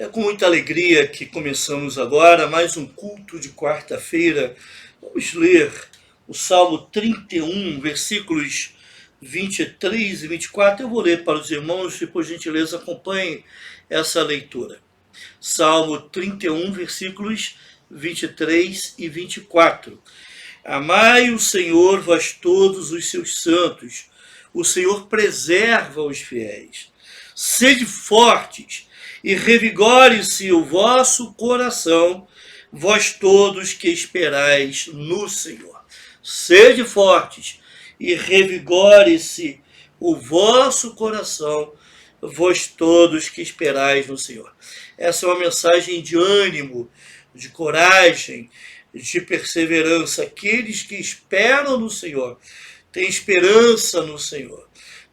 É com muita alegria que começamos agora mais um culto de quarta-feira. Vamos ler o Salmo 31, versículos 23 e 24. Eu vou ler para os irmãos e, por gentileza, acompanhem essa leitura. Salmo 31, versículos 23 e 24. Amai o Senhor, vós todos os seus santos. O Senhor preserva os fiéis. Sede fortes e revigore-se o vosso coração, vós todos que esperais no Senhor. Sede fortes e revigore-se o vosso coração, vós todos que esperais no Senhor. Essa é uma mensagem de ânimo, de coragem, de perseverança. Aqueles que esperam no Senhor, têm esperança no Senhor,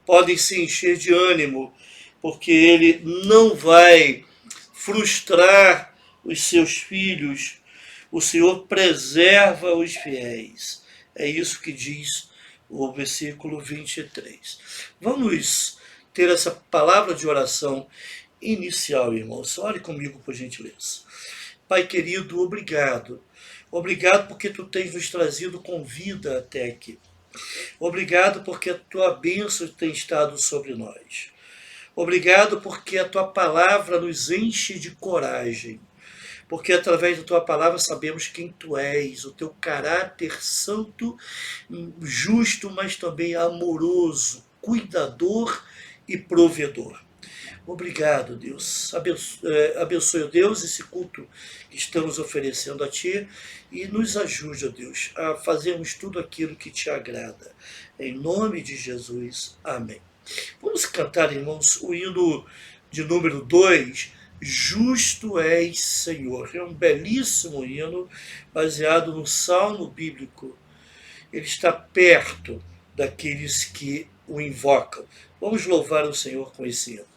podem se encher de ânimo, porque Ele não vai frustrar os seus filhos. O Senhor preserva os fiéis. É isso que diz o versículo 23. Vamos ter essa palavra de oração inicial, irmãos. Ore comigo, por gentileza. Pai querido, obrigado. Obrigado porque Tu tens nos trazido com vida até aqui. Obrigado porque a Tua bênção tem estado sobre nós. Obrigado porque a Tua palavra nos enche de coragem. Porque através da Tua palavra sabemos quem Tu és, o Teu caráter santo, justo, mas também amoroso, cuidador e provedor. Obrigado, Deus. Abençoe, ó Deus, esse culto que estamos oferecendo a Ti e nos ajude, ó Deus, a fazermos tudo aquilo que Te agrada. Em nome de Jesus. Amém. Vamos cantar, irmãos, o hino de número 2, Justo és, Senhor. É um belíssimo hino baseado no Salmo bíblico. Ele está perto daqueles que o invocam. Vamos louvar o Senhor com esse hino.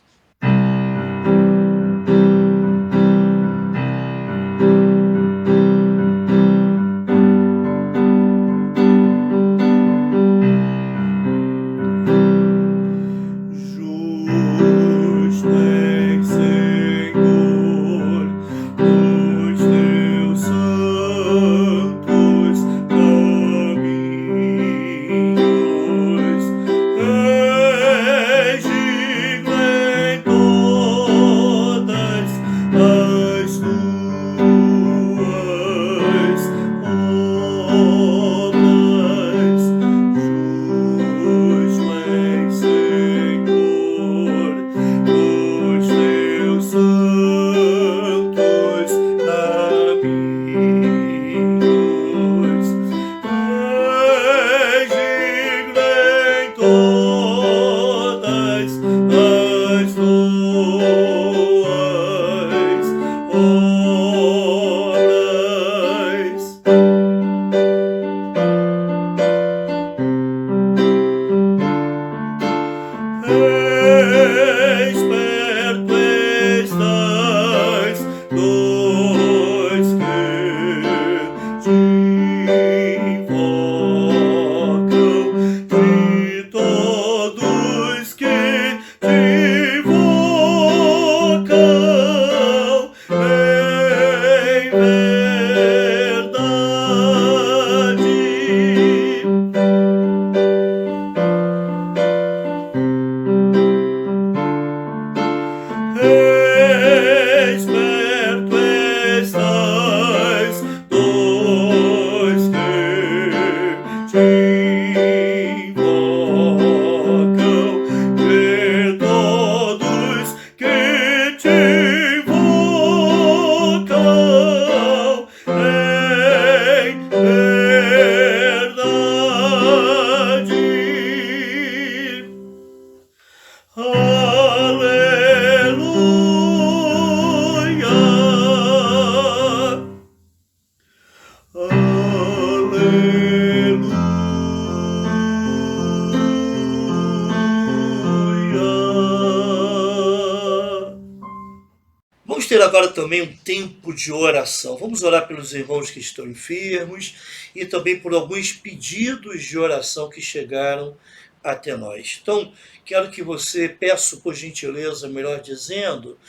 Ter agora também um tempo de oração. Vamos orar pelos irmãos que estão enfermos e também por alguns pedidos de oração que chegaram até nós. Então, quero que você, peço por gentileza, melhor dizendo,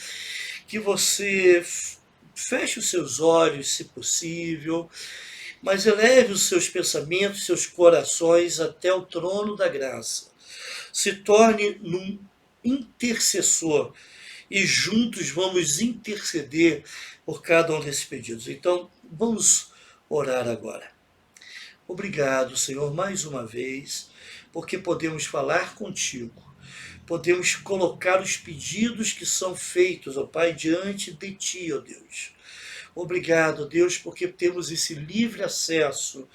que você feche os seus olhos, se possível, mas eleve os seus pensamentos, seus corações até o trono da graça. Se torne num intercessor e juntos vamos interceder por cada um desses pedidos. Então, vamos orar agora. Obrigado, Senhor, mais uma vez, porque podemos falar contigo. Podemos colocar os pedidos que são feitos, ó Pai, diante de Ti, ó Deus. Obrigado, Deus, porque temos esse livre acesso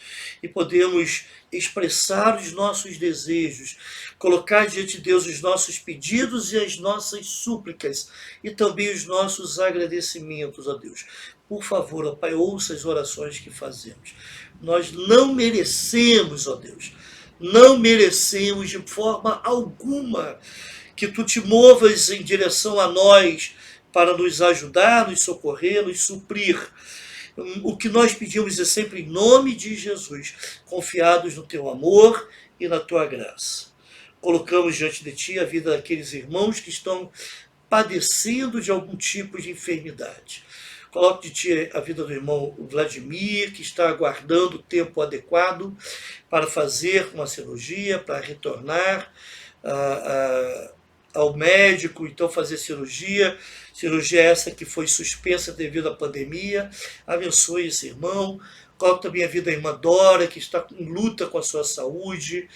e podemos expressar os nossos desejos, colocar diante de Deus os nossos pedidos e as nossas súplicas e também os nossos agradecimentos, ó Deus. Por favor, ó Pai, ouça as orações que fazemos. Nós não merecemos, ó Deus, não merecemos de forma alguma que Tu te movas em direção a nós para nos ajudar, nos socorrer, nos suprir. O que nós pedimos é sempre em nome de Jesus, confiados no Teu amor e na Tua graça. Colocamos diante de Ti a vida daqueles irmãos que estão padecendo de algum tipo de enfermidade. Coloco de Ti a vida do irmão Vladimir, que está aguardando o tempo adequado para fazer uma cirurgia, para retornar ao médico, então fazer cirurgia essa que foi suspensa devido à pandemia. Abençoe esse irmão. Coloco também a vida da irmã Dora, que está em luta com a sua saúde,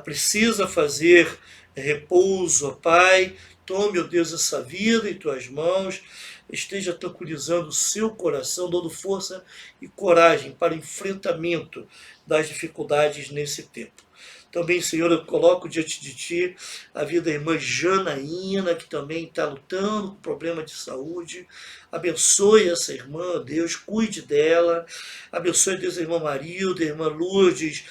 precisa fazer repouso, ó Pai. Tome, ó Deus, essa vida em Tuas mãos, esteja tranquilizando o seu coração, dando força e coragem para o enfrentamento das dificuldades nesse tempo. Também, Senhor, eu coloco diante de Ti a vida da irmã Janaína, que também está lutando com problema de saúde. Abençoe essa irmã, Deus, cuide dela. Abençoe, Deus, a irmã Marilda, a irmã Lourdes,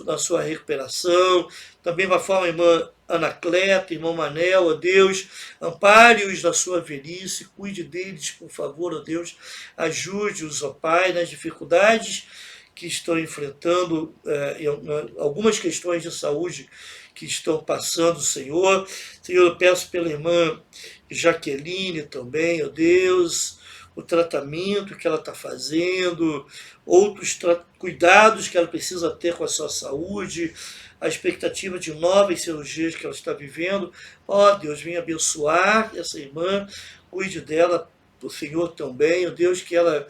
na sua recuperação. Também vai falar a irmã Anacleta, irmão Manel, ó Deus, ampare-os na sua velhice, cuide deles, por favor, ó Deus, ajude-os, ó Pai, nas dificuldades que estão enfrentando, algumas questões de saúde que estão passando, Senhor. Senhor, eu peço pela irmã Jaqueline também, ó Deus, o tratamento que ela está fazendo, outros cuidados que ela precisa ter com a sua saúde, a expectativa de novas cirurgias que ela está vivendo. Ó Deus, venha abençoar essa irmã, cuide dela, o Senhor também, ó Deus, que ela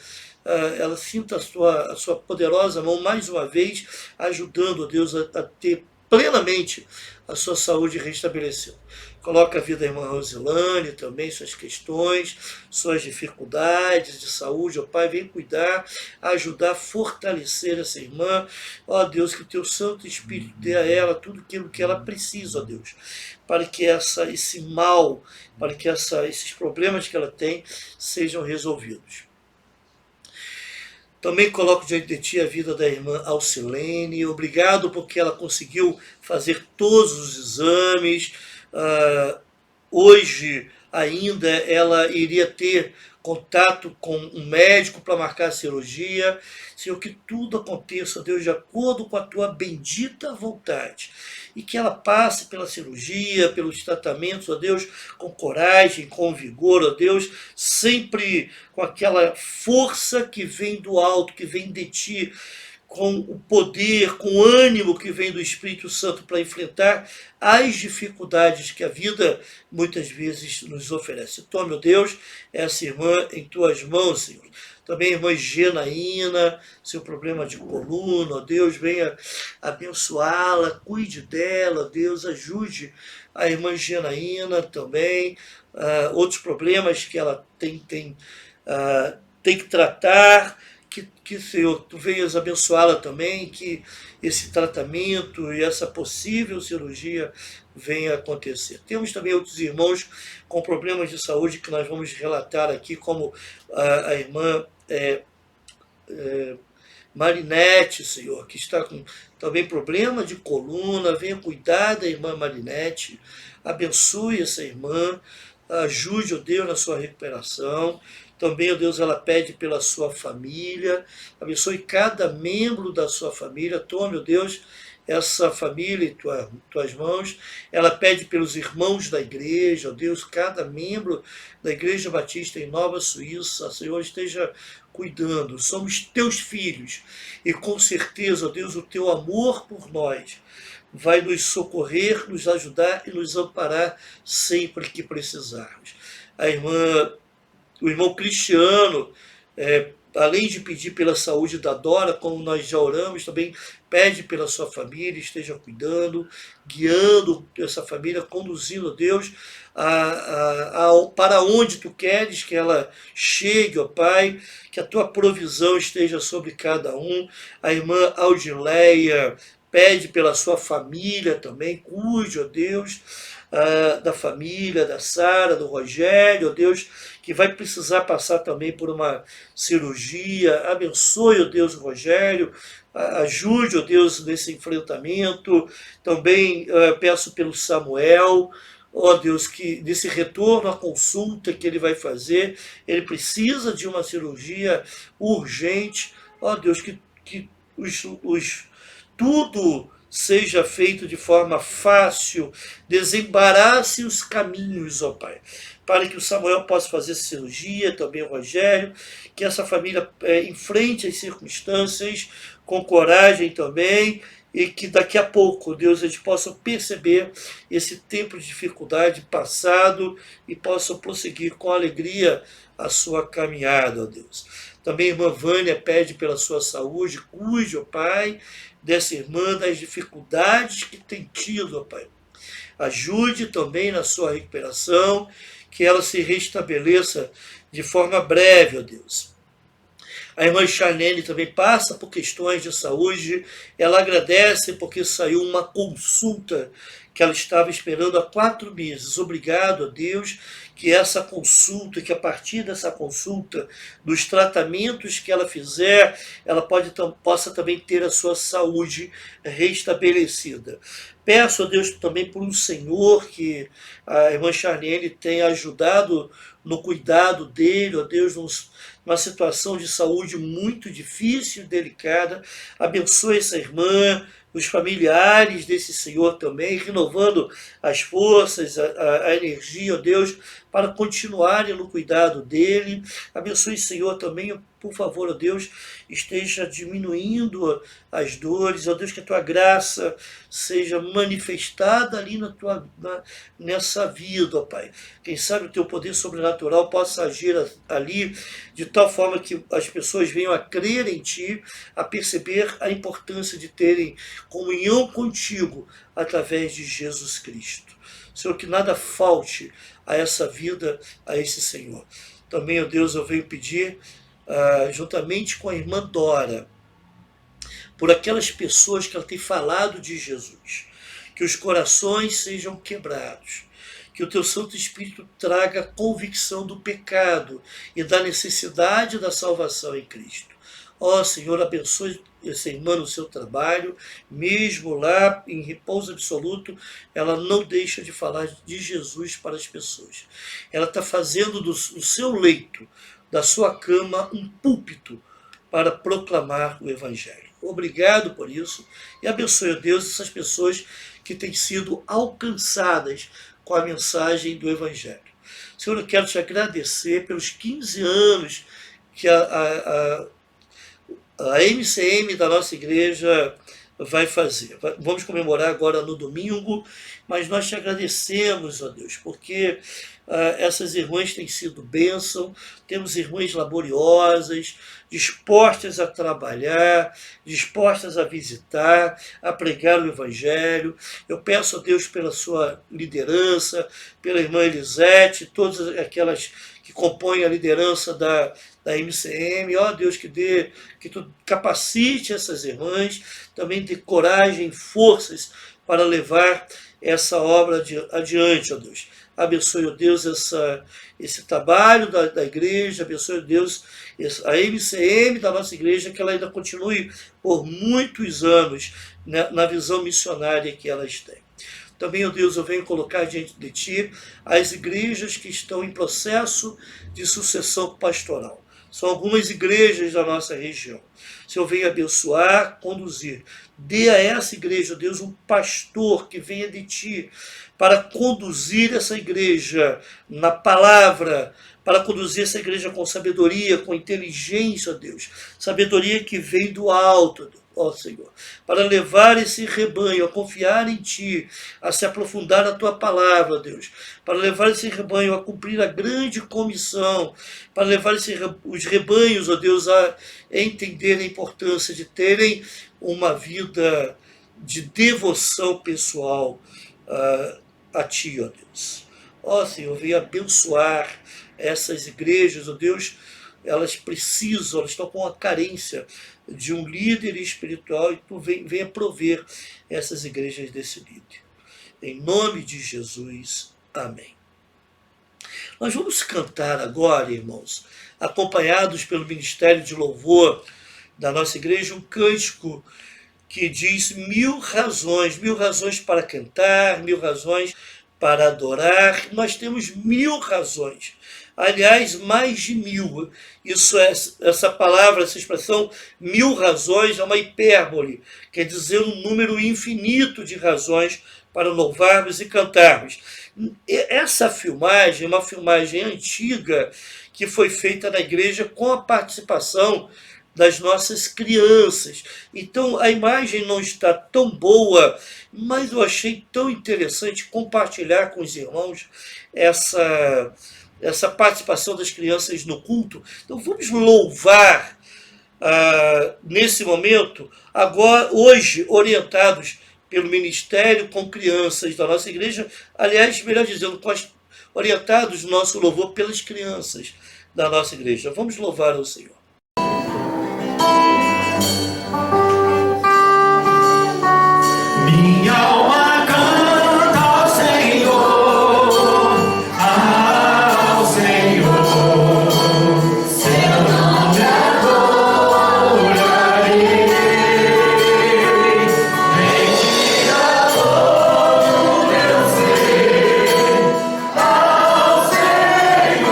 sinta a sua poderosa mão mais uma vez, ajudando, ó Deus, a ter plenamente a sua saúde restabelecida. Coloca a vida da irmã Rosilane também, suas questões, suas dificuldades de saúde, ó Pai, vem cuidar, ajudar, a fortalecer essa irmã. Ó Deus, que o Teu Santo Espírito dê a ela tudo aquilo que ela precisa, ó Deus, para que esse mal, para que esses problemas que ela tem sejam resolvidos. Também coloco diante de Ti a vida da irmã Alcilene. Obrigado porque ela conseguiu fazer todos os exames. Hoje ainda ela iria ter contato com um médico para marcar a cirurgia. Senhor, que tudo aconteça, Deus, de acordo com a Tua bendita vontade. E que ela passe pela cirurgia, pelos tratamentos, ó Deus, com coragem, com vigor, ó Deus, sempre com aquela força que vem do alto, que vem de Ti, com o poder, com o ânimo que vem do Espírito Santo para enfrentar as dificuldades que a vida muitas vezes nos oferece. Tome, ó Deus, essa irmã em Tuas mãos, Senhor. Também a irmã Genaína, seu problema de coluna, ó Deus, venha abençoá-la, cuide dela, ó Deus, ajude a irmã Genaína também, outros problemas que ela tem que tratar, que Senhor, Tu venhas abençoá-la também, que esse tratamento e essa possível cirurgia venha acontecer. Temos também outros irmãos com problemas de saúde que nós vamos relatar aqui, como a irmã Marinete, Senhor, que está com também problema de coluna. Venha cuidar da irmã Marinete, abençoe essa irmã, ajude, ó Deus, na sua recuperação. Também, ó Deus, ela pede pela sua família, abençoe cada membro da sua família. Tome, ó Deus, essa família em tuas mãos. Ela pede pelos irmãos da igreja, ó Deus, cada membro da Igreja Batista em Nova Suíça, Senhor, esteja cuidando. Somos teus filhos e com certeza, ó Deus, o teu amor por nós vai nos socorrer, nos ajudar e nos amparar sempre que precisarmos. A irmã, o irmão Cristiano, além de pedir pela saúde da Dora, como nós já oramos, também pede pela sua família, esteja cuidando, guiando essa família, conduzindo, Deus, para onde tu queres que ela chegue, ó Pai, que a tua provisão esteja sobre cada um. A irmã Audileia pede pela sua família também, cuide, ó Deus, da família, da Sara, do Rogério, ó Deus, que vai precisar passar também por uma cirurgia. Abençoe, ó Deus, o Rogério, ajude, ó Deus, nesse enfrentamento. Também peço pelo Samuel, ó Deus, que nesse retorno à consulta que ele vai fazer, ele precisa de uma cirurgia urgente. Ó Deus, que tudo seja feito de forma fácil, desembarace os caminhos, ó Pai, para que o Samuel possa fazer cirurgia, também o Rogério, que essa família enfrente as circunstâncias com coragem também, e que daqui a pouco, Deus, eles possam perceber esse tempo de dificuldade passado e possam prosseguir com alegria a sua caminhada, ó Deus. Também a irmã Vânia pede pela sua saúde, cuide, ó Pai, dessa irmã, das dificuldades que tem tido, ó Pai. Ajude também na sua recuperação, que ela se restabeleça de forma breve, ó Deus. A irmã Charlene também passa por questões de saúde. Ela agradece porque saiu uma consulta que ela estava esperando há 4 meses. Obrigado a Deus que essa consulta, que a partir dessa consulta, dos tratamentos que ela fizer, ela possa também ter a sua saúde restabelecida. Peço a Deus também por um Senhor que a irmã Charlene tenha ajudado no cuidado dele, ó Deus, numa situação de saúde muito difícil e delicada. Abençoe essa irmã, os familiares desse Senhor também, renovando as forças, a energia, ó Deus, para continuarem no cuidado dele. Abençoe, Senhor, também, por favor, ó Deus, esteja diminuindo as dores, ó Deus, que a tua graça seja manifestada ali nessa vida, ó Pai. Quem sabe o teu poder sobrenatural possa agir ali de tal forma que as pessoas venham a crer em ti, a perceber a importância de terem comunhão contigo através de Jesus Cristo. Senhor, que nada falte a essa vida, a esse Senhor. Também, ó Deus, eu venho pedir, juntamente com a irmã Dora, por aquelas pessoas que ela tem falado de Jesus, que os corações sejam quebrados, que o teu Santo Espírito traga convicção do pecado e da necessidade da salvação em Cristo. Ó Senhor, abençoe essa irmã no seu trabalho, mesmo lá em repouso absoluto, ela não deixa de falar de Jesus para as pessoas. Ela está fazendo do seu leito, da sua cama, um púlpito para proclamar o Evangelho. Obrigado por isso e abençoe, ó Deus, essas pessoas que têm sido alcançadas com a mensagem do Evangelho. Senhor, eu quero te agradecer pelos 15 anos que a MCM da nossa igreja vai fazer. Vamos comemorar agora no domingo, mas nós te agradecemos, ó Deus, porque essas irmãs têm sido bênção, temos irmãs laboriosas, dispostas a trabalhar, dispostas a visitar, a pregar o Evangelho. Eu peço a Deus pela sua liderança, pela irmã Elisete, todas aquelas que compõem a liderança da MCM, ó Deus, que tu capacite essas irmãs, também dê coragem, forças para levar essa obra adiante, ó Deus. Abençoe, ó Deus, esse trabalho da igreja, abençoe, ó Deus, a MCM da nossa igreja, que ela ainda continue por muitos anos na visão missionária que elas têm. Também, ó Deus, eu venho colocar diante de Ti as igrejas que estão em processo de sucessão pastoral. São algumas igrejas da nossa região. Senhor, venha abençoar, conduzir. Dê a essa igreja, Deus, um pastor que venha de ti para conduzir essa igreja na palavra, para conduzir essa igreja com sabedoria, com inteligência, Deus. Sabedoria que vem do alto, ó Senhor, para levar esse rebanho a confiar em Ti, a se aprofundar na Tua palavra, Deus, para levar esse rebanho a cumprir a grande comissão, para levar os rebanhos, ó Deus, a entender a importância de terem uma vida de devoção pessoal a Ti, ó Deus. Ó Senhor, venha abençoar essas igrejas, ó Deus, elas precisam, elas estão com a carência de um líder espiritual e Tu venha prover essas igrejas desse líder. Em nome de Jesus, amém. Nós vamos cantar agora, irmãos, acompanhados pelo Ministério de Louvor da nossa igreja, um cântico que diz 1000 razões para cantar, 1000 razões para adorar. Nós temos 1000 razões. Aliás, mais de 1000. Essa palavra, essa expressão, 1000 razões, é uma hipérbole. Quer dizer, um número infinito de razões para louvarmos e cantarmos. Essa filmagem é uma filmagem antiga que foi feita na igreja com a participação das nossas crianças. Então, a imagem não está tão boa, mas eu achei tão interessante compartilhar com os irmãos essa participação das crianças no culto. Então vamos louvar nesse momento, agora, hoje, orientados pelo Ministério com crianças da nossa igreja, aliás, melhor dizendo, orientados no nosso louvor pelas crianças da nossa igreja. Vamos louvar ao Senhor. Minha alma canta ao Senhor, ao Senhor, seu nome adorarei, retira todo o meu ser, ao Senhor,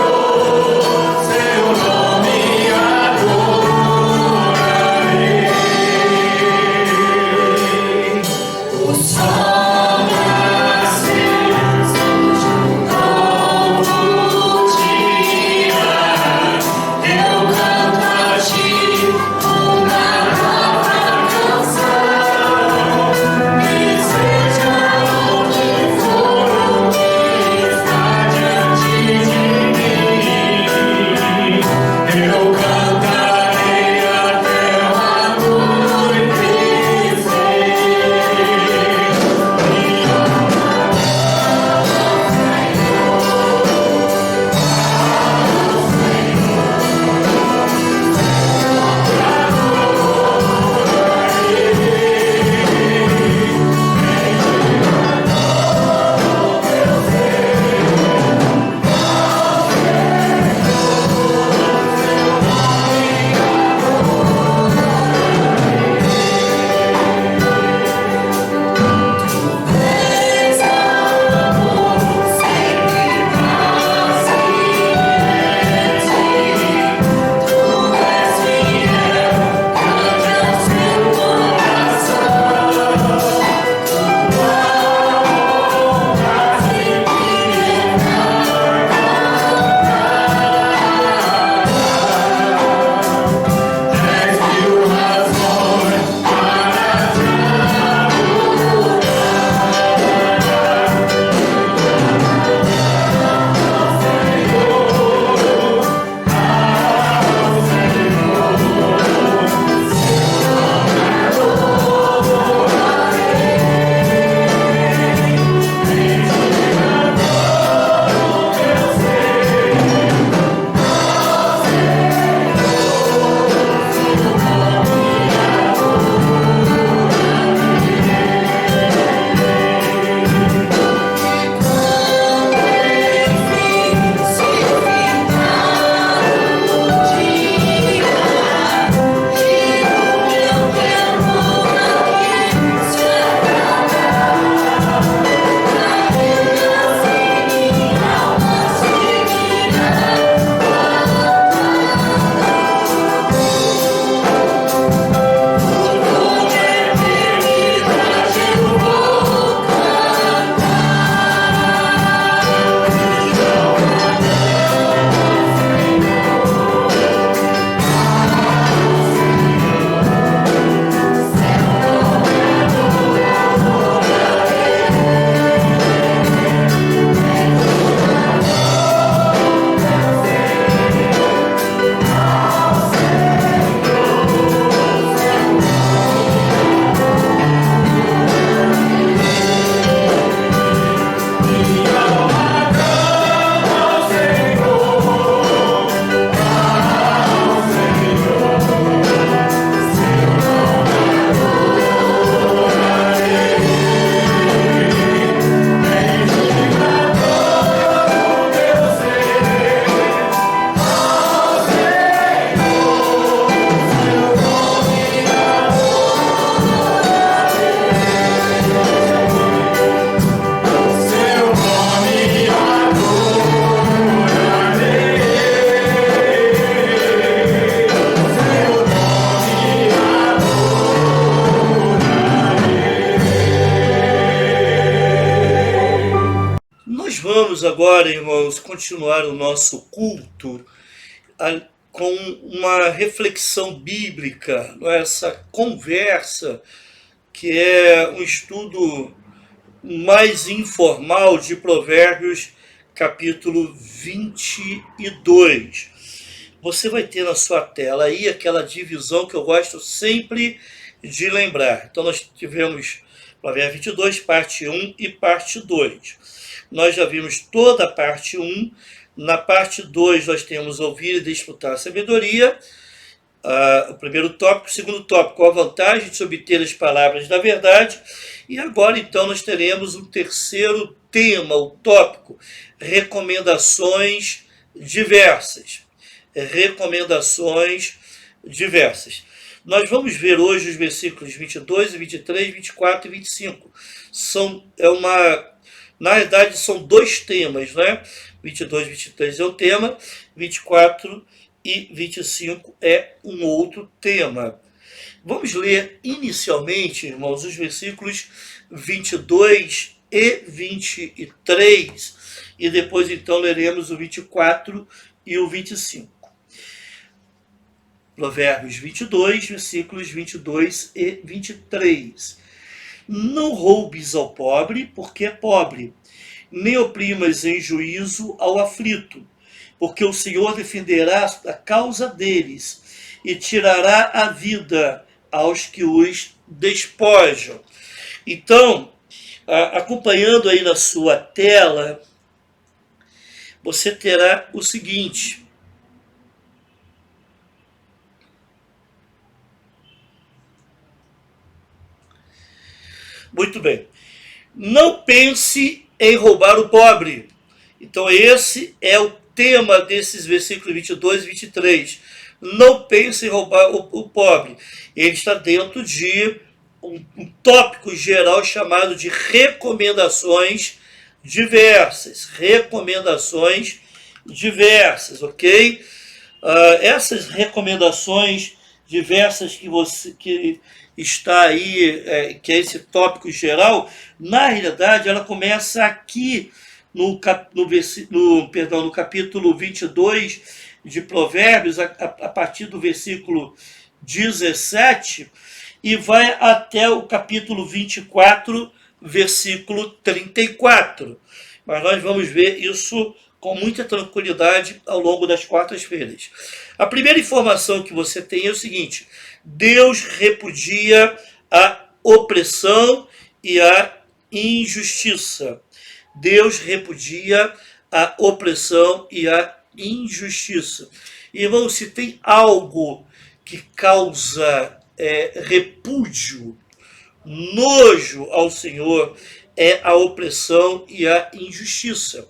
seu nome adorarei. agora, irmãos, continuar o nosso culto com uma reflexão bíblica, essa conversa que é um estudo mais informal de Provérbios, capítulo 22. Você vai ter na sua tela aí aquela divisão que eu gosto sempre de lembrar. Então nós tivemos Provérbios 22, parte 1 e parte 2. Nós já vimos toda a parte 1. Na parte 2 nós temos ouvir e desfrutar a sabedoria. O primeiro tópico. O segundo tópico, a vantagem de se obter as palavras da verdade. E agora então nós teremos um terceiro tema, o tópico, recomendações diversas. Recomendações diversas. Nós vamos ver hoje os versículos 22, 23, 24 e 25. Na verdade, são dois temas, né? 22 e 23 é um tema, 24 e 25 é um outro tema. Vamos ler inicialmente, irmãos, os versículos 22 e 23, e depois então leremos o 24 e o 25. Provérbios 22, versículos 22 e 23. Não roubes ao pobre, porque é pobre, nem oprimas em juízo ao aflito, porque o Senhor defenderá a causa deles e tirará a vida aos que os despojam. Então, acompanhando aí na sua tela, você terá o seguinte: muito bem. Não pense em roubar o pobre. Então esse é o tema desses versículos 22 e 23. Não pense em roubar o pobre. Ele está dentro de um tópico geral chamado de recomendações diversas. Recomendações diversas, ok? Essas recomendações diversas que está aí, que é esse tópico geral, na realidade ela começa aqui no capítulo 22 de Provérbios, a partir do versículo 17, e vai até o capítulo 24, versículo 34. Mas nós vamos ver isso com muita tranquilidade ao longo das quartas-feiras. A primeira informação que você tem é o seguinte: Deus repudia a opressão e a injustiça. Deus repudia a opressão e a injustiça. Irmão, se tem algo que causa repúdio, nojo ao Senhor, é a opressão e a injustiça.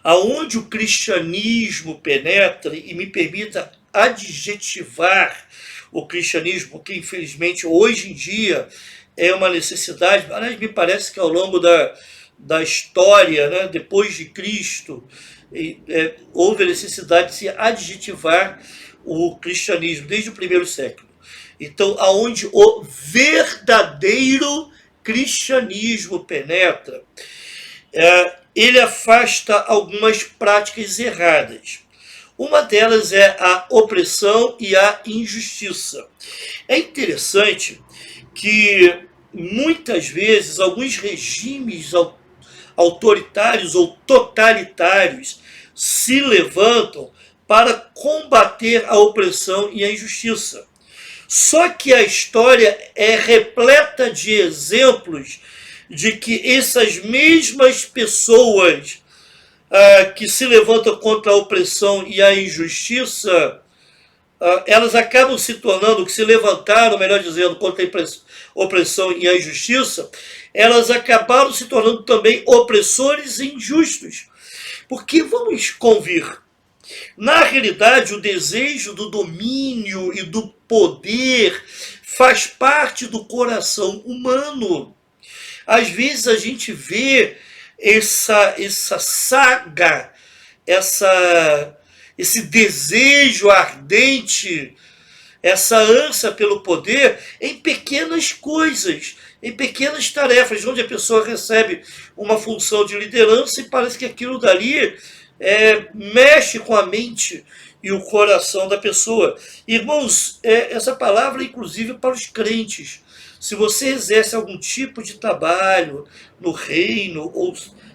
Aonde o cristianismo penetra, e me permita adjetivar o cristianismo, porque infelizmente hoje em dia é uma necessidade, mas me parece que ao longo da história, né, depois de Cristo, houve a necessidade de se adjetivar o cristianismo desde o primeiro século. Então, aonde o verdadeiro cristianismo penetra, ele afasta algumas práticas erradas. Uma delas é a opressão e a injustiça. É interessante que muitas vezes alguns regimes autoritários ou totalitários se levantam para combater a opressão e a injustiça. Só que a história é repleta de exemplos de que essas mesmas pessoas que se levantam contra a opressão e a injustiça, elas acabam se tornando, que se levantaram, melhor dizendo, contra a opressão e a injustiça, elas acabaram se tornando também opressores injustos. Porque, vamos convir, na realidade, o desejo do domínio e do poder faz parte do coração humano. Às vezes a gente vê essa saga, esse desejo ardente, essa ânsia pelo poder em pequenas coisas. em pequenas tarefas, onde a pessoa recebe uma função de liderança e parece que aquilo dali mexe com a mente e o coração da pessoa. Irmãos, essa palavra é inclusive para os crentes. Se você exerce algum tipo de trabalho no reino ou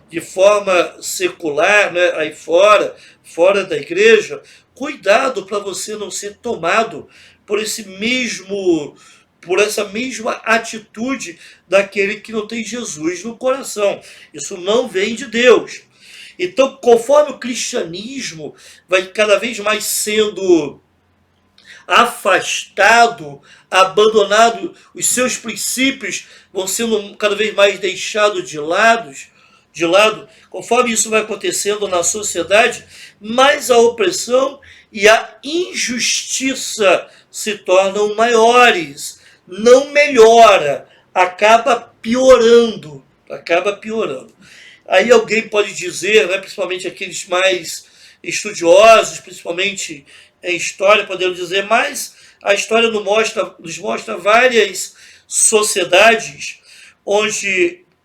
de forma secular, né, aí fora da igreja, cuidado para você não ser tomado por por essa mesma atitude daquele que não tem Jesus no coração. Isso não vem de Deus. Então, conforme o cristianismo vai cada vez mais sendo afastado, abandonado, os seus princípios vão sendo cada vez mais deixados de lado, conforme isso vai acontecendo na sociedade, mais a opressão e a injustiça se tornam maiores, não melhora, acaba piorando. Aí alguém pode dizer, né, principalmente aqueles mais estudiosos, principalmente em história, podemos dizer, mas a história nos mostra várias sociedades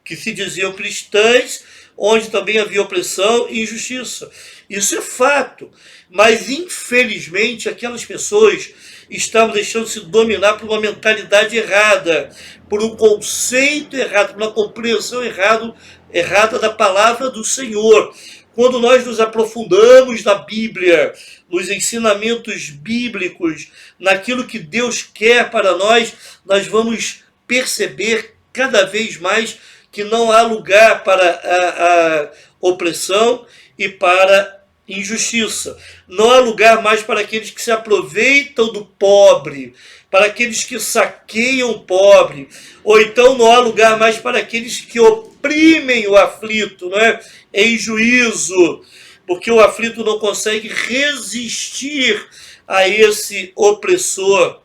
que se diziam cristãs, onde também havia opressão e injustiça. Isso é fato, mas infelizmente aquelas pessoas estavam deixando-se dominar por uma mentalidade errada, por um conceito errado, por uma compreensão errada da palavra do Senhor. Quando nós nos aprofundamos na Bíblia, nos ensinamentos bíblicos, naquilo que Deus quer para nós, nós vamos perceber cada vez mais que não há lugar para a opressão e para injustiça. Não há lugar mais para aqueles que se aproveitam do pobre, para aqueles que saqueiam o pobre, ou então não há lugar mais para aqueles que oprimem o aflito, não é? Em juízo, porque o aflito não consegue resistir a esse opressor.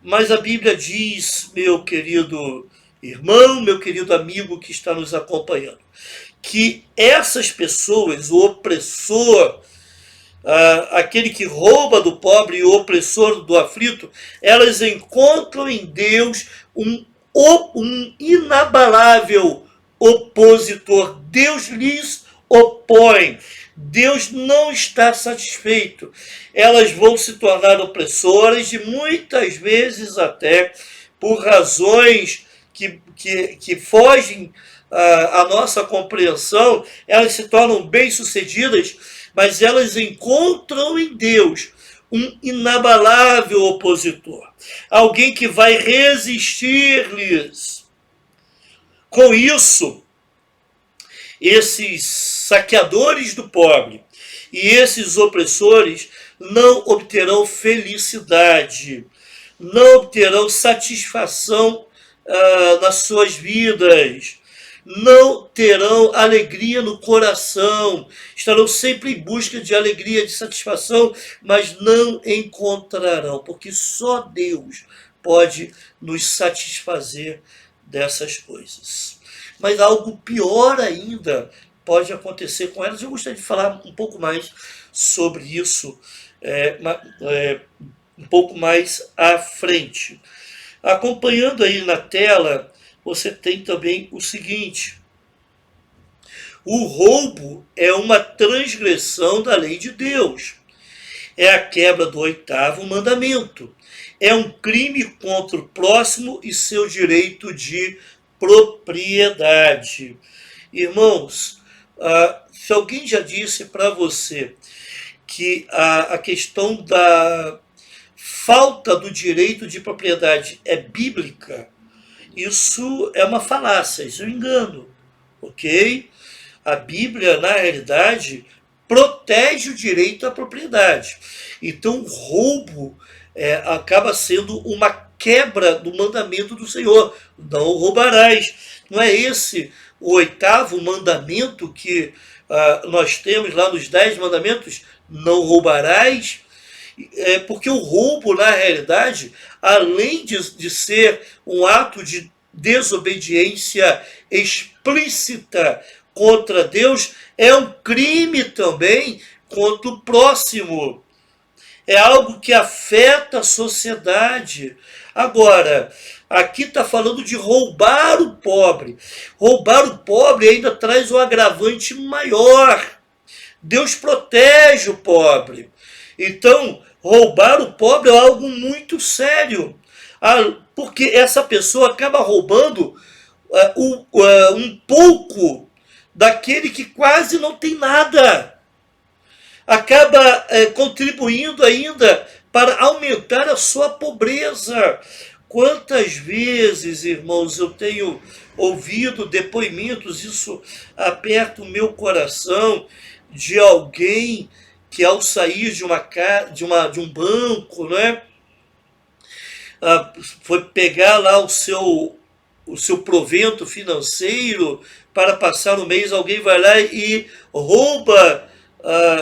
Mas a Bíblia diz, meu querido irmão, meu querido amigo que está nos acompanhando, que essas pessoas, o opressor, aquele que rouba do pobre e o opressor do aflito, elas encontram em Deus um inabalável opositor. Deus lhes opõe. Deus não está satisfeito. Elas vão se tornar opressoras e muitas vezes até por razões que fogem à nossa compreensão, elas se tornam bem-sucedidas, mas elas encontram em Deus um inabalável opositor, alguém que vai resistir-lhes. Com isso, esses saqueadores do pobre e esses opressores não obterão felicidade, não obterão satisfação nas suas vidas, não terão alegria no coração, estarão sempre em busca de alegria, de satisfação, mas não encontrarão, porque só Deus pode nos satisfazer dessas coisas. Mas algo pior ainda pode acontecer com elas. Eu gostaria de falar um pouco mais sobre isso, um pouco mais à frente. Acompanhando aí na tela, você tem também o seguinte: o roubo é uma transgressão da lei de Deus. É a quebra do 8º mandamento. É um crime contra o próximo e seu direito de propriedade. Irmãos, se alguém já disse para você que a questão da falta do direito de propriedade é bíblica, isso é uma falácia, isso é um engano, ok? A Bíblia, na realidade, protege o direito à propriedade. Então, o roubo acaba sendo uma quebra do mandamento do Senhor: não roubarás. Não é esse o 8º mandamento que nós temos lá nos 10 mandamentos? Não roubarás. Porque o roubo, na realidade, além de ser um ato de desobediência explícita contra Deus, é um crime também contra o próximo. É algo que afeta a sociedade. Agora, Aqui está falando de roubar o pobre. Roubar o pobre ainda traz um agravante maior. Deus protege o pobre. Então, roubar o pobre é algo muito sério. Porque essa pessoa acaba roubando um pouco daquele que quase não tem nada. Acaba contribuindo ainda para aumentar a sua pobreza. Quantas vezes, irmãos, eu tenho ouvido depoimentos, isso aperta o meu coração, de alguém que ao sair de um banco, né, foi pegar lá o seu provento financeiro para passar o mês, alguém vai lá e rouba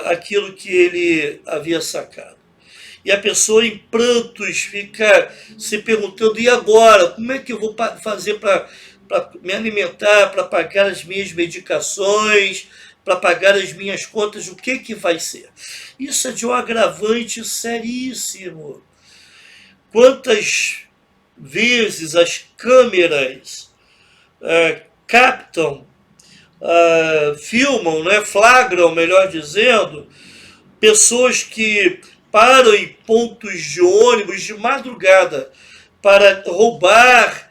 aquilo que ele havia sacado. E a pessoa em prantos fica se perguntando, e agora? Como é que eu vou fazer para me alimentar, para pagar as minhas medicações, para pagar as minhas contas? O que vai ser? Isso é de um agravante seríssimo. Quantas vezes as câmeras captam, filmam, né, flagram, melhor dizendo, pessoas que param em pontos de ônibus de madrugada para roubar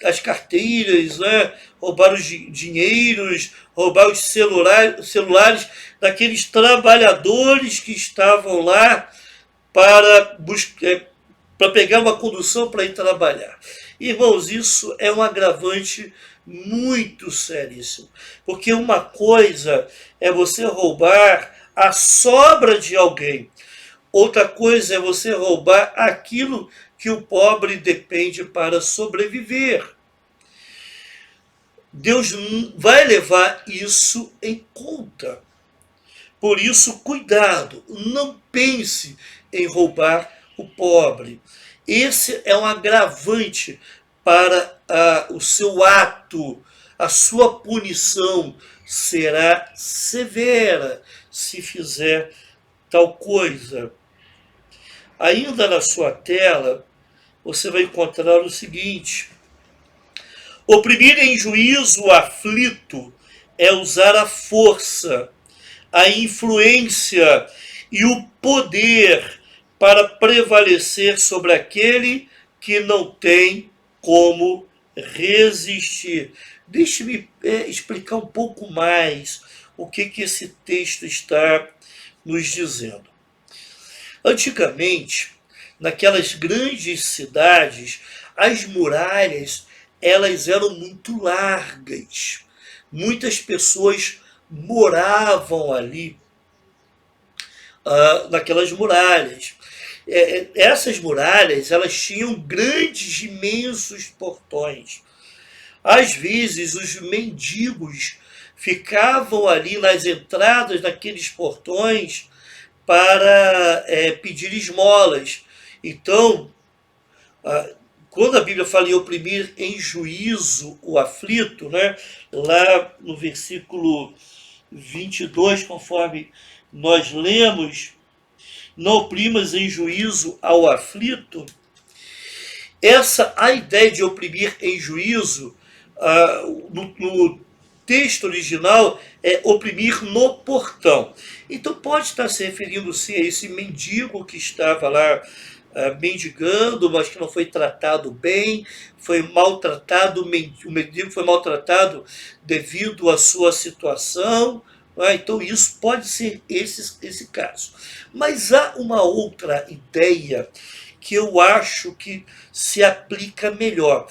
as carteiras, né? Roubar os dinheiros, roubar os celulares daqueles trabalhadores que estavam lá para pegar uma condução para ir trabalhar. Irmãos, isso é um agravante muito seríssimo, porque uma coisa é você roubar a sobra de alguém, outra coisa é você roubar aquilo que o pobre depende para sobreviver. Deus vai levar isso em conta. Por isso, cuidado, não pense em roubar o pobre. Esse é um agravante para o seu ato, a sua punição será severa se fizer tal coisa. Ainda na sua tela, você vai encontrar o seguinte: oprimir em juízo o aflito é usar a força, a influência e o poder para prevalecer sobre aquele que não tem como resistir. Deixe-me explicar um pouco mais o que esse texto está nos dizendo. Antigamente, naquelas grandes cidades, as muralhas elas eram muito largas. Muitas pessoas moravam ali, naquelas muralhas. Essas muralhas elas tinham grandes, imensos portões. Às vezes, os mendigos ficavam ali nas entradas daqueles portões para pedir esmolas. Então, quando a Bíblia fala em oprimir em juízo o aflito, né, lá no versículo 22, conforme nós lemos, não oprimas em juízo ao aflito, a ideia de oprimir em juízo, no texto original, é oprimir no portão. Então pode estar se referindo-se a esse mendigo que estava lá mendigando, mas que não foi tratado bem, foi maltratado, o mendigo foi maltratado devido à sua situação. Então isso pode ser esse caso. Mas há uma outra ideia que eu acho que se aplica melhor.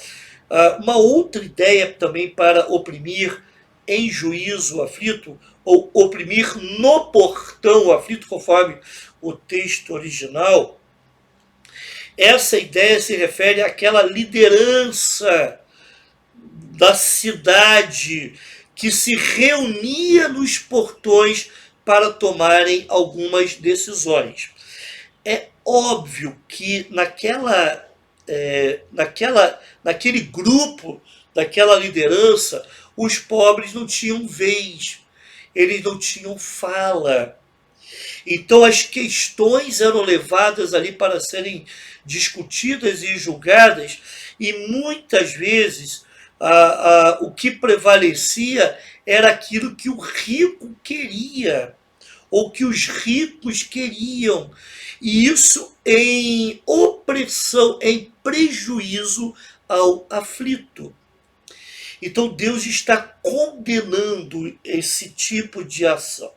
Uma outra ideia também para oprimir em juízo o aflito, ou oprimir no portão o aflito, conforme o texto original. Essa ideia se refere àquela liderança da cidade que se reunia nos portões para tomarem algumas decisões. É óbvio que naquele grupo, daquela liderança, os pobres não tinham vez, eles não tinham fala. Então as questões eram levadas ali para serem discutidas e julgadas, e muitas vezes o que prevalecia era aquilo que o rico queria, ou que os ricos queriam, e isso em opressão, em prejuízo ao aflito. Então Deus está condenando esse tipo de ação.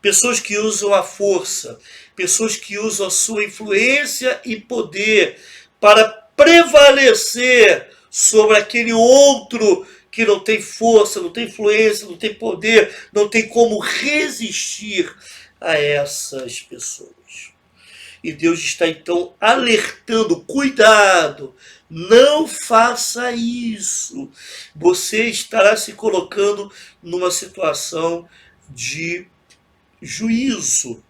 Pessoas que usam a força, pessoas que usam a sua influência e poder para prevalecer sobre aquele outro que não tem força, não tem influência, não tem poder, não tem como resistir a essas pessoas. E Deus está então alertando, cuidado, não faça isso. Você estará se colocando numa situação de juízo.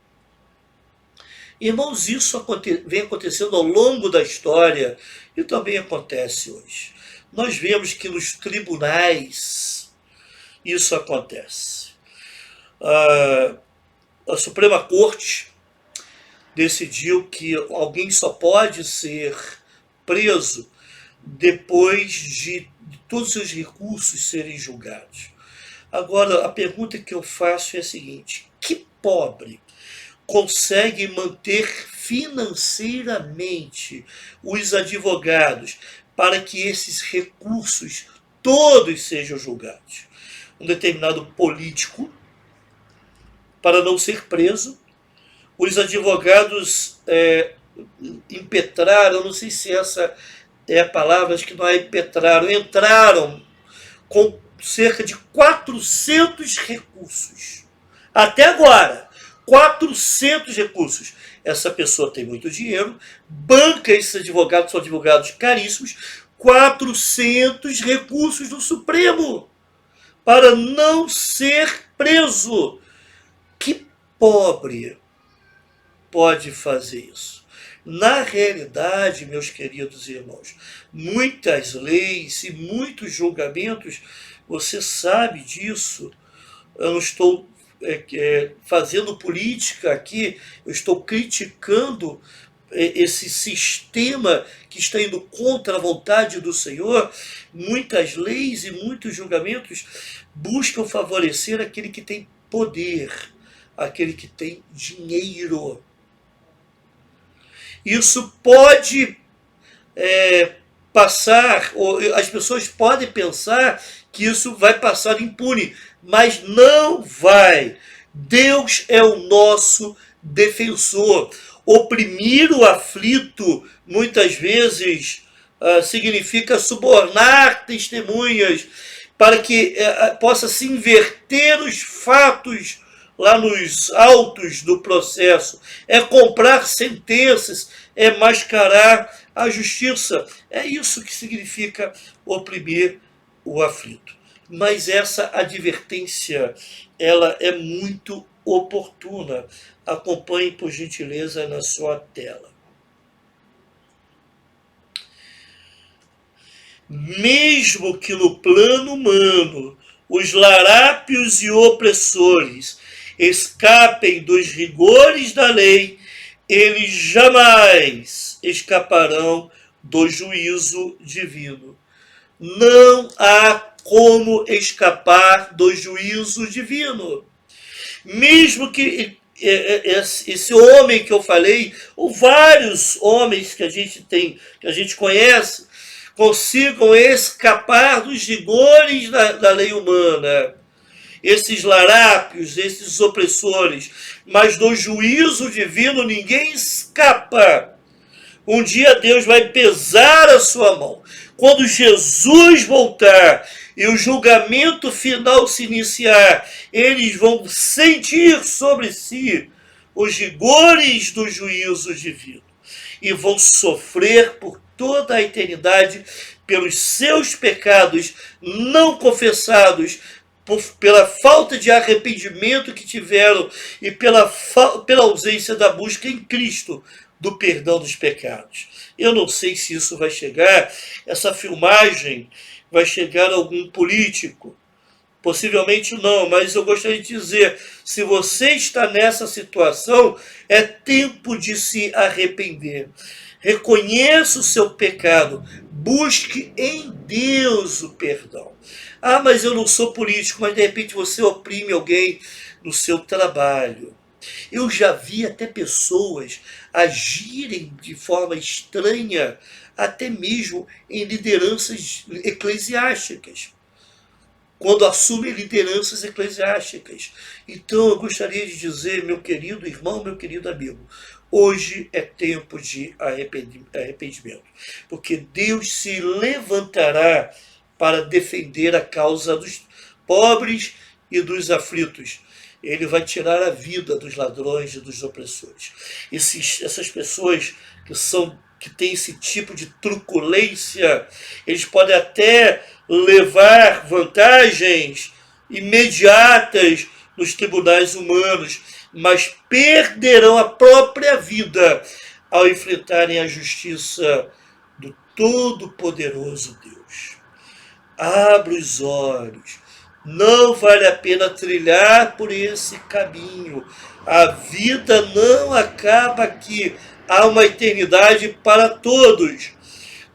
Irmãos, isso vem acontecendo ao longo da história e também acontece hoje. Nós vemos que nos tribunais isso acontece. A Suprema Corte decidiu que alguém só pode ser preso depois de todos os recursos serem julgados. Agora, a pergunta que eu faço é a seguinte: que pobre consegue manter financeiramente os advogados para que esses recursos todos sejam julgados? Um determinado político, para não ser preso, os advogados impetraram, não sei se essa é a palavra, acho que não é impetraram, entraram com cerca de 400 recursos. Até agora, 400 recursos. Essa pessoa tem muito dinheiro, banca esses advogados, são advogados caríssimos, 400 recursos do Supremo para não ser preso. Que pobre pode fazer isso? Na realidade, meus queridos irmãos, muitas leis e muitos julgamentos, você sabe disso. Eu não estou fazendo política aqui, eu estou criticando esse sistema que está indo contra a vontade do Senhor. Muitas leis e muitos julgamentos buscam favorecer aquele que tem poder, aquele que tem dinheiro. Isso pode passar, ou as pessoas podem pensar que isso vai passar impune, mas não vai. Deus é o nosso defensor. Oprimir o aflito, muitas vezes, significa subornar testemunhas para que possa se inverter os fatos lá nos autos do processo, é comprar sentenças, é mascarar a justiça. É isso que significa oprimir o aflito. Mas essa advertência, ela é muito oportuna. Acompanhe, por gentileza, na sua tela. Mesmo que no plano humano os larápios e opressores escapem dos rigores da lei, eles jamais escaparão do juízo divino. Não há como escapar do juízo divino. Mesmo que esse homem que eu falei, ou vários homens que a gente conhece, consigam escapar dos rigores da lei humana, esses larápios, esses opressores, mas do juízo divino ninguém escapa. Um dia Deus vai pesar a sua mão. Quando Jesus voltar e o julgamento final se iniciar, eles vão sentir sobre si os rigores do juízo divino e vão sofrer por toda a eternidade pelos seus pecados não confessados, pela falta de arrependimento que tiveram e pela ausência da busca em Cristo do perdão dos pecados. Eu não sei se isso vai chegar, essa filmagem vai chegar a algum político, Possivelmente não, mas eu gostaria de dizer, se você está nessa situação, é tempo de se arrepender. Reconheça o seu pecado, busque em Deus o perdão. Ah, mas eu não sou político, mas de repente você oprime alguém no seu trabalho. Eu já vi até pessoas agirem de forma estranha, até mesmo em lideranças eclesiásticas, quando assumem lideranças eclesiásticas. Então eu gostaria de dizer, meu querido irmão, meu querido amigo, hoje é tempo de arrependimento, porque Deus se levantará para defender a causa dos pobres e dos aflitos. Ele vai tirar a vida dos ladrões e dos opressores. Essas pessoas que têm esse tipo de truculência, eles podem até levar vantagens imediatas nos tribunais humanos, mas perderão a própria vida ao enfrentarem a justiça do Todo-Poderoso Deus. Abra os olhos. Não vale a pena trilhar por esse caminho. A vida não acaba aqui. Há uma eternidade para todos.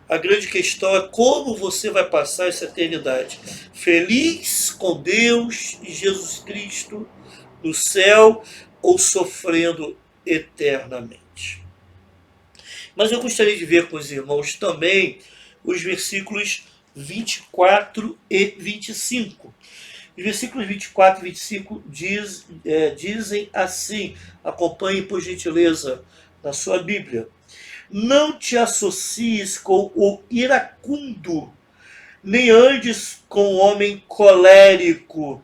A grande questão é como você vai passar essa eternidade. Feliz com Deus e Jesus Cristo no céu ou sofrendo eternamente. Mas eu gostaria de ver com os irmãos também os versículos 24 e 25. Os versículos 24 e 25 dizem assim, acompanhe por gentileza na sua Bíblia. Não te associes com o iracundo, nem andes com o homem colérico.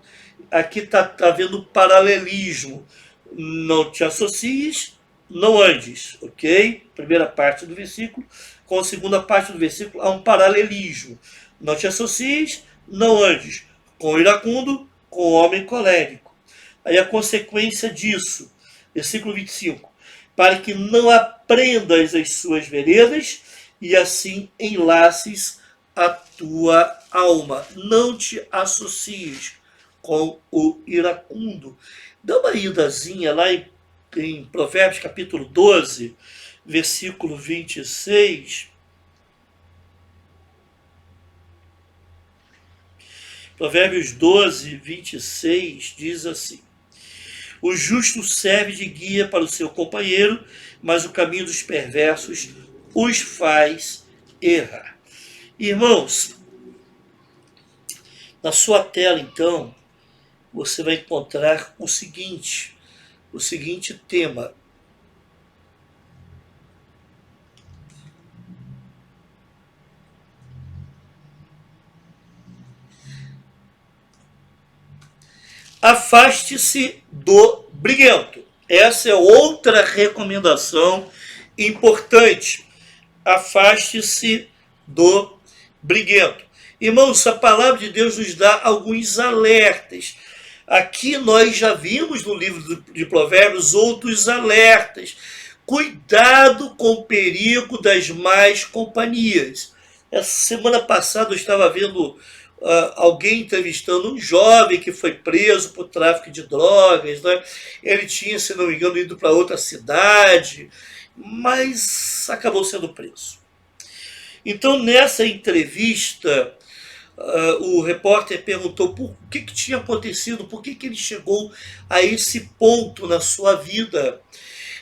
Aqui está havendo paralelismo. Não te associes, não andes, ok? Primeira parte do versículo. Com a segunda parte do versículo há um paralelismo. Não te associes, não andes com o iracundo, com o homem colérico. Aí a consequência disso, versículo 25, para que não aprendas as suas veredas e assim enlaces a tua alma. Não te associes com o iracundo. Dá uma idazinha lá em Provérbios capítulo 12, versículo 26. Provérbios 12, 26 diz assim: o justo serve de guia para o seu companheiro, mas o caminho dos perversos os faz errar. Irmãos, na sua tela, então, você vai encontrar o seguinte tema. Afaste-se do briguento. Essa é outra recomendação importante. Afaste-se do briguento. Irmãos, a palavra de Deus nos dá alguns alertas. Aqui nós já vimos no livro de Provérbios outros alertas. Cuidado com o perigo das más companhias. Essa semana passada eu estava vendo alguém entrevistando um jovem que foi preso por tráfico de drogas, né? Ele tinha, se não me engano, ido para outra cidade, mas acabou sendo preso. Então, nessa entrevista, o repórter perguntou por que tinha acontecido, por que ele chegou a esse ponto na sua vida.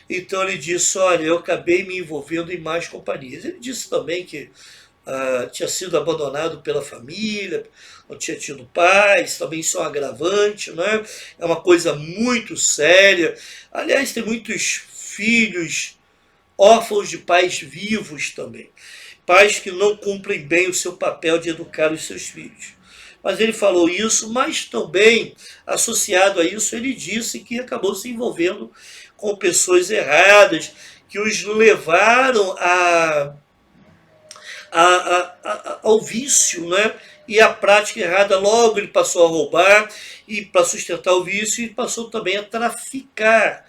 Então ele disse, olha, eu acabei me envolvendo em más companhias. Ele disse também que tinha sido abandonado pela família, não tinha tido pais, também isso é um agravante, né? É uma coisa muito séria. Aliás, tem muitos filhos órfãos de pais vivos também. Pais que não cumprem bem o seu papel de educar os seus filhos. Mas ele falou isso, mas também, associado a isso, ele disse que acabou se envolvendo com pessoas erradas, que os levaram ao vício, né? E a prática errada. Logo ele passou a roubar e para sustentar o vício, e passou também a traficar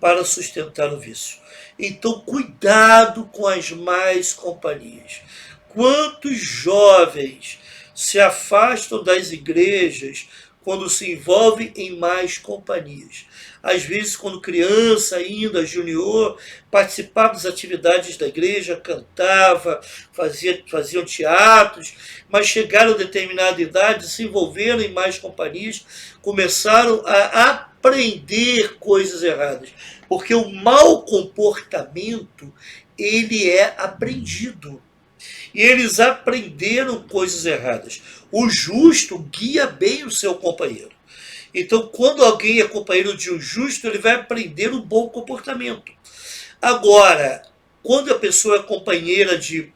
para sustentar o vício. Então, cuidado com as más companhias. Quantos jovens se afastam das igrejas quando se envolve em más companhias. Às vezes, quando criança ainda, junior, participava das atividades da igreja, cantava, faziam teatros, mas chegaram a determinada idade, se envolveram em más companhias, começaram a aprender coisas erradas. Porque o mau comportamento, ele é aprendido. E eles aprenderam coisas erradas. O justo guia bem o seu companheiro. Então, quando alguém é companheiro de um justo, ele vai aprender um bom comportamento. Agora, quando a pessoa é companheira de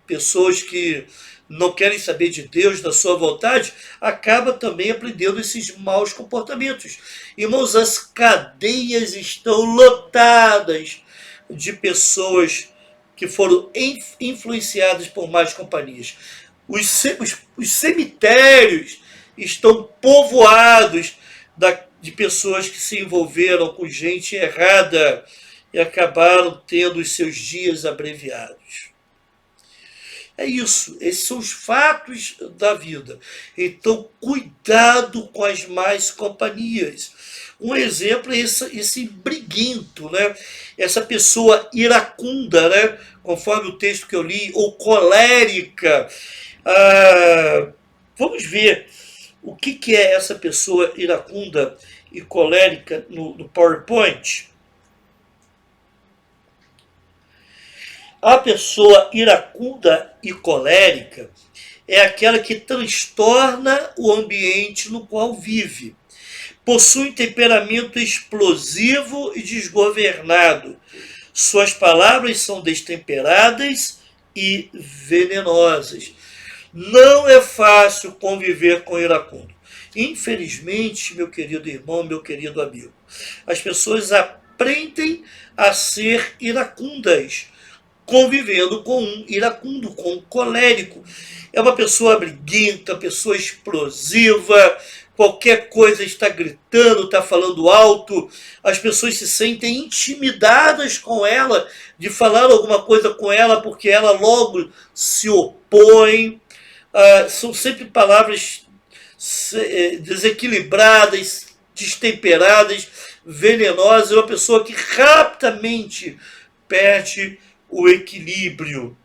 pessoas que não querem saber de Deus, da sua vontade, acaba também aprendendo esses maus comportamentos. Irmãos, as cadeias estão lotadas de pessoas que foram influenciadas por más companhias. Os cemitérios estão povoados de pessoas que se envolveram com gente errada e acabaram tendo os seus dias abreviados. É isso, esses são os fatos da vida. Então, cuidado com as más companhias. Um exemplo é esse briguento, né? Essa pessoa iracunda, né? Conforme o texto que eu li, ou colérica. Vamos ver o que é essa pessoa iracunda e colérica no PowerPoint. A pessoa iracunda e colérica é aquela que transtorna o ambiente no qual vive. Possui um temperamento explosivo e desgovernado. Suas palavras são destemperadas e venenosas. Não é fácil conviver com iracundo. Infelizmente, meu querido irmão, meu querido amigo, as pessoas aprendem a ser iracundas, convivendo com um iracundo, com um colérico. É uma pessoa briguenta, pessoa explosiva, qualquer coisa está gritando, está falando alto, as pessoas se sentem intimidadas com ela, de falar alguma coisa com ela, porque ela logo se opõe. São sempre palavras desequilibradas, destemperadas, venenosas. É uma pessoa que rapidamente perde o equilíbrio.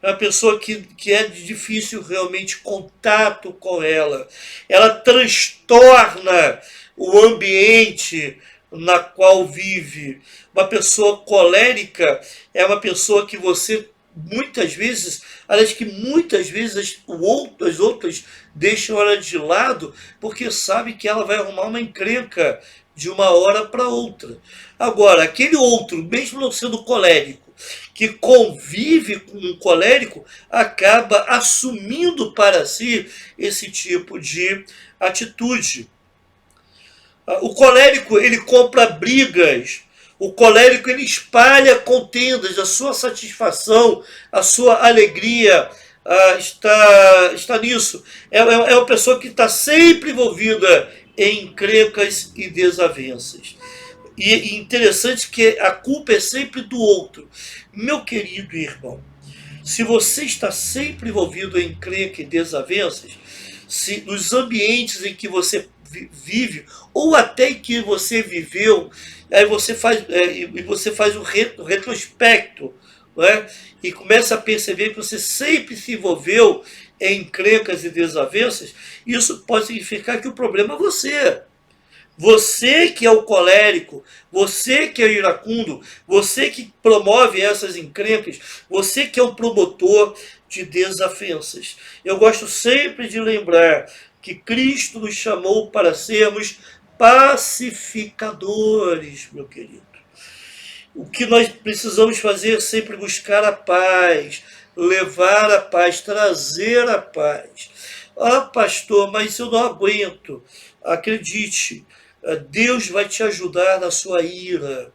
É uma pessoa que é de difícil realmente contato com ela. Ela transtorna o ambiente na qual vive. Uma pessoa colérica é uma pessoa que você muitas vezes as outras deixam ela de lado porque sabe que ela vai arrumar uma encrenca de uma hora para outra. Agora, aquele outro, mesmo não sendo colérico, que convive com um colérico, acaba assumindo para si esse tipo de atitude. O colérico, ele compra brigas. O colérico, ele espalha contendas. A sua satisfação, a sua alegria está nisso. É uma pessoa que está sempre envolvida em encrencas e desavenças. E interessante que a culpa é sempre do outro. Meu querido irmão, se você está sempre envolvido em encrenca e desavenças, se nos ambientes em que você vive, ou até em que você viveu, aí você faz um retrospecto, né? E começa a perceber que você sempre se envolveu em encrencas e desavenças, isso pode significar que o problema é você. Você que é o colérico, você que é o iracundo, você que promove essas encrencas, você que é um promotor de desavenças. Eu gosto sempre de lembrar que Cristo nos chamou para sermos pacificadores, meu querido. O que nós precisamos fazer é sempre buscar a paz, levar a paz, trazer a paz. Pastor, mas eu não aguento. Acredite, Deus vai te ajudar na sua ira.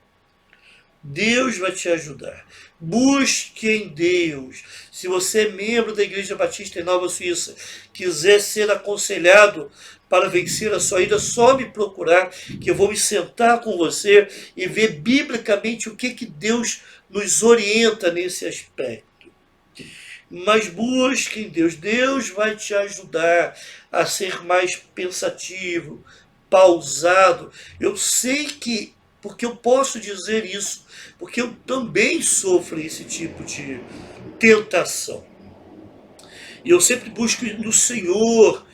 Deus vai te ajudar. Busque em Deus. Se você é membro da Igreja Batista em Nova Suíça, quiser ser aconselhado para vencer a sua ira, só me procurar, que eu vou me sentar com você e ver biblicamente o que Deus nos orienta nesse aspecto. Mas busque em Deus. Deus vai te ajudar a ser mais pensativo, pausado. Eu sei que, porque eu posso dizer isso, porque eu também sofro esse tipo de tentação. E eu sempre busco no Senhor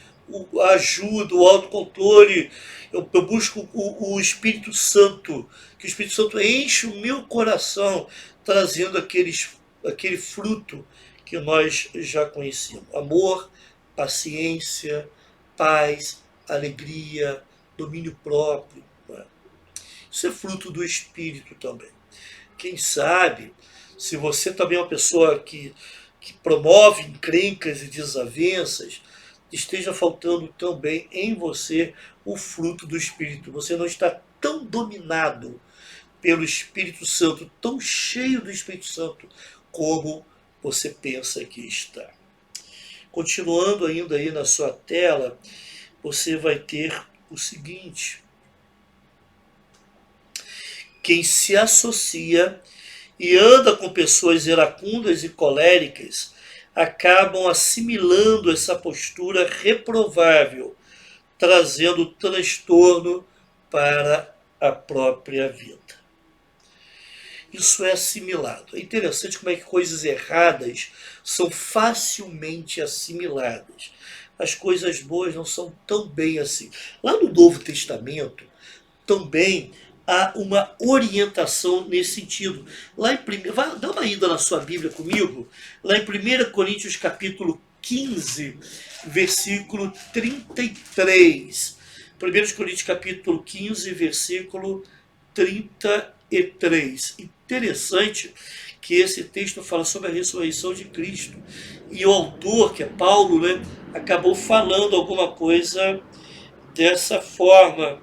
a ajuda, o autocontrole. Eu busco o Espírito Santo, que o Espírito Santo enche o meu coração, trazendo aquele fruto que nós já conhecemos. Amor, paciência, paz, alegria, domínio próprio. Né? Isso é fruto do Espírito também. Quem sabe, se você também é uma pessoa que promove encrencas e desavenças, esteja faltando também em você o fruto do Espírito. Você não está tão dominado pelo Espírito Santo, tão cheio do Espírito Santo, como você pensa que está. Continuando ainda aí na sua tela, você vai ter o seguinte: quem se associa e anda com pessoas iracundas e coléricas acabam assimilando essa postura reprovável, trazendo transtorno para a própria vida. Isso é assimilado. É interessante como é que coisas erradas são facilmente assimiladas. As coisas boas não são tão bem assim. Lá no Novo Testamento, também há uma orientação nesse sentido. Lá em dá uma ida na sua Bíblia comigo, lá em 1 Coríntios capítulo 15, versículo 33. 1 Coríntios capítulo 15, versículo 33. Interessante que esse texto fala sobre a ressurreição de Cristo. E o autor, que é Paulo, né, acabou falando alguma coisa dessa forma.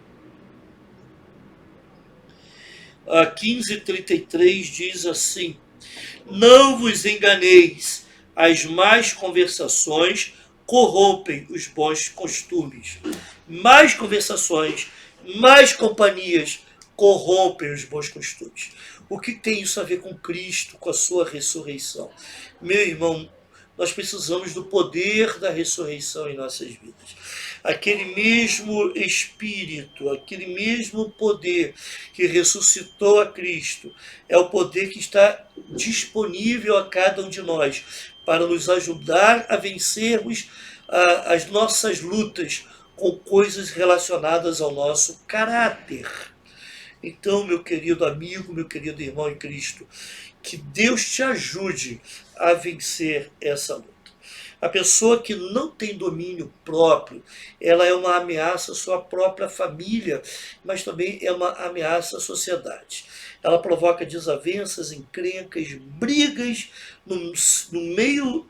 15:33 diz assim: não vos enganeis, as más conversações corrompem os bons costumes. Más conversações, más companhias corrompem os bons costumes. O que tem isso a ver com Cristo, com a sua ressurreição? Meu irmão, nós precisamos do poder da ressurreição em nossas vidas. Aquele mesmo Espírito, aquele mesmo poder que ressuscitou a Cristo, é o poder que está disponível a cada um de nós para nos ajudar a vencermos as nossas lutas com coisas relacionadas ao nosso caráter. Então, meu querido amigo, meu querido irmão em Cristo, que Deus te ajude a vencer essa luta. A pessoa que não tem domínio próprio, ela é uma ameaça à sua própria família, mas também é uma ameaça à sociedade. Ela provoca desavenças, encrencas, brigas no meio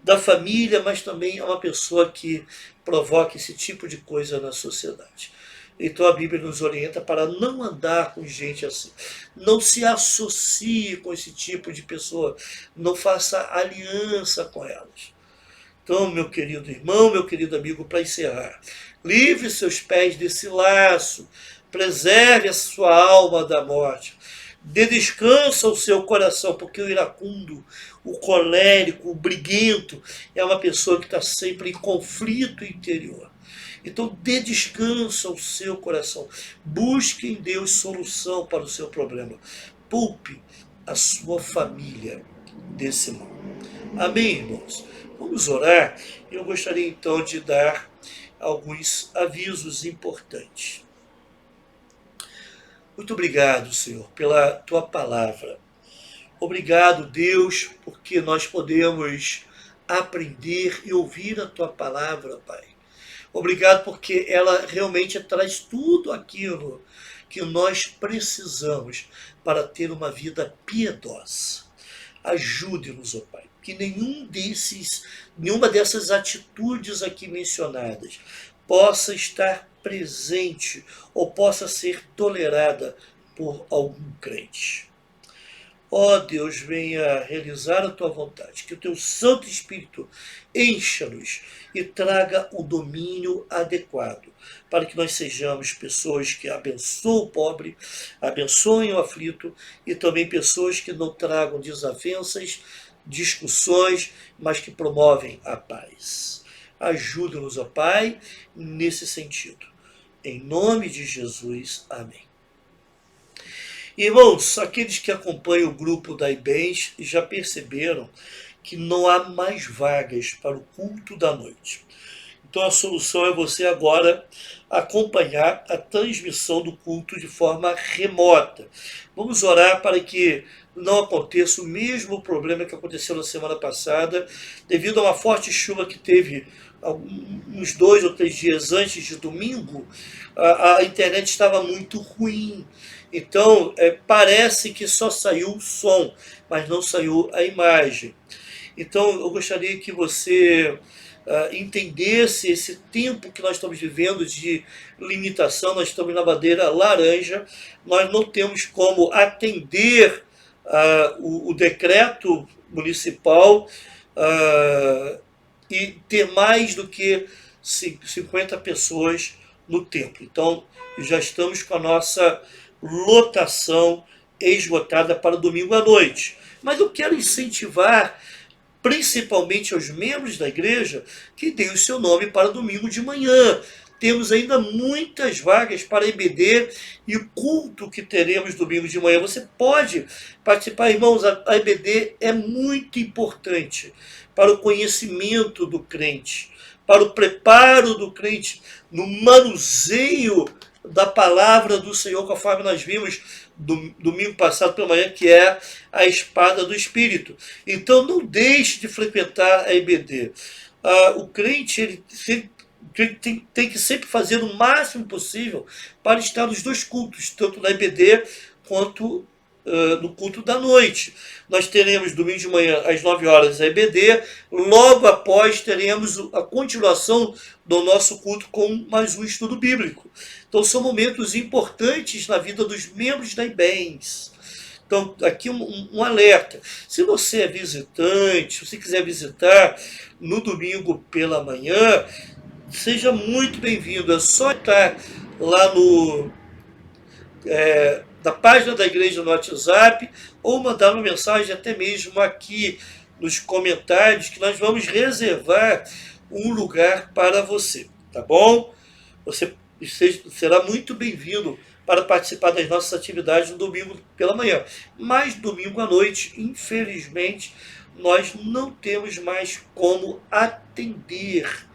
da família, mas também é uma pessoa que provoca esse tipo de coisa na sociedade. Então a Bíblia nos orienta para não andar com gente assim. Não se associe com esse tipo de pessoa. Não faça aliança com elas. Então, meu querido irmão, meu querido amigo, para encerrar, livre seus pés desse laço, preserve a sua alma da morte, dê descanso ao seu coração, porque o iracundo, o colérico, o briguento, é uma pessoa que está sempre em conflito interior. Então, dê descanso ao seu coração, busque em Deus solução para o seu problema, poupe a sua família desse mal. Amém, irmãos? Vamos orar. Eu gostaria então de dar alguns avisos importantes. Muito obrigado, Senhor, pela tua palavra. Obrigado, Deus, porque nós podemos aprender e ouvir a tua palavra, Pai. Obrigado porque ela realmente traz tudo aquilo que nós precisamos para ter uma vida piedosa. Ajude-nos, ó Pai, que nenhuma dessas atitudes aqui mencionadas possa estar presente ou possa ser tolerada por algum crente. Ó Deus, venha realizar a tua vontade, que o teu Santo Espírito encha-nos e traga o domínio adequado, para que nós sejamos pessoas que abençoam o pobre, abençoem o aflito e também pessoas que não tragam desavenças, discussões, mas que promovem a paz. Ajuda-nos, ó Pai, nesse sentido. Em nome de Jesus, amém. Irmãos, aqueles que acompanham o grupo da IBENS já perceberam que não há mais vagas para o culto da noite. Então a solução é você agora acompanhar a transmissão do culto de forma remota. Vamos orar para que não aconteça o mesmo problema que aconteceu na semana passada, devido a uma forte chuva que teve uns 2 ou 3 dias antes de domingo. A internet estava muito ruim. Então, parece que só saiu o som, mas não saiu a imagem. Então, eu gostaria que você entendesse esse tempo que nós estamos vivendo de limitação. Nós estamos na bandeira laranja, nós não temos como atender o decreto municipal e ter mais do que 50 pessoas no templo. Então, já estamos com a nossa lotação esgotada para domingo à noite. Mas eu quero incentivar, principalmente aos membros da igreja, que deem o seu nome para domingo de manhã. Temos ainda muitas vagas para EBD e o culto que teremos domingo de manhã. Você pode participar, irmãos. A EBD é muito importante para o conhecimento do crente, para o preparo do crente no manuseio da palavra do Senhor, conforme nós vimos domingo passado pela manhã, que é a espada do Espírito. Então não deixe de frequentar a EBD. O crente ele tem que sempre fazer o máximo possível para estar nos dois cultos, tanto na EBD quanto no culto da noite. Nós teremos domingo de manhã às 9 horas a EBD, logo após teremos a continuação do nosso culto com mais um estudo bíblico. Então são momentos importantes na vida dos membros da IBENS. Então aqui um alerta: se você é visitante, se você quiser visitar no domingo pela manhã, seja muito bem-vindo. É só estar lá da página da igreja no WhatsApp, ou mandar uma mensagem até mesmo aqui nos comentários, que nós vamos reservar um lugar para você, tá bom? Você será muito bem-vindo para participar das nossas atividades no domingo pela manhã. Mas domingo à noite, infelizmente, nós não temos mais como atender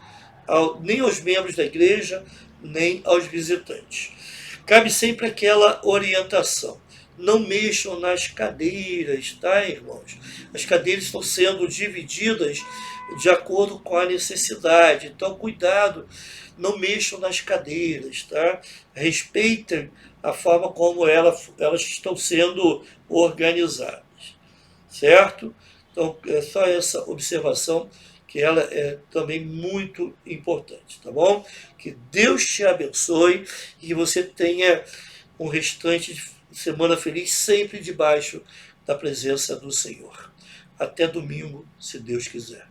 nem aos membros da igreja, nem aos visitantes. Cabe sempre aquela orientação: não mexam nas cadeiras, tá, irmãos? As cadeiras estão sendo divididas de acordo com a necessidade. Então, cuidado, não mexam nas cadeiras, tá? Respeitem a forma como elas estão sendo organizadas, certo? Então, é só essa observação, que ela é também muito importante, tá bom? Que Deus te abençoe e que você tenha um restante de semana feliz, sempre debaixo da presença do Senhor. Até domingo, se Deus quiser.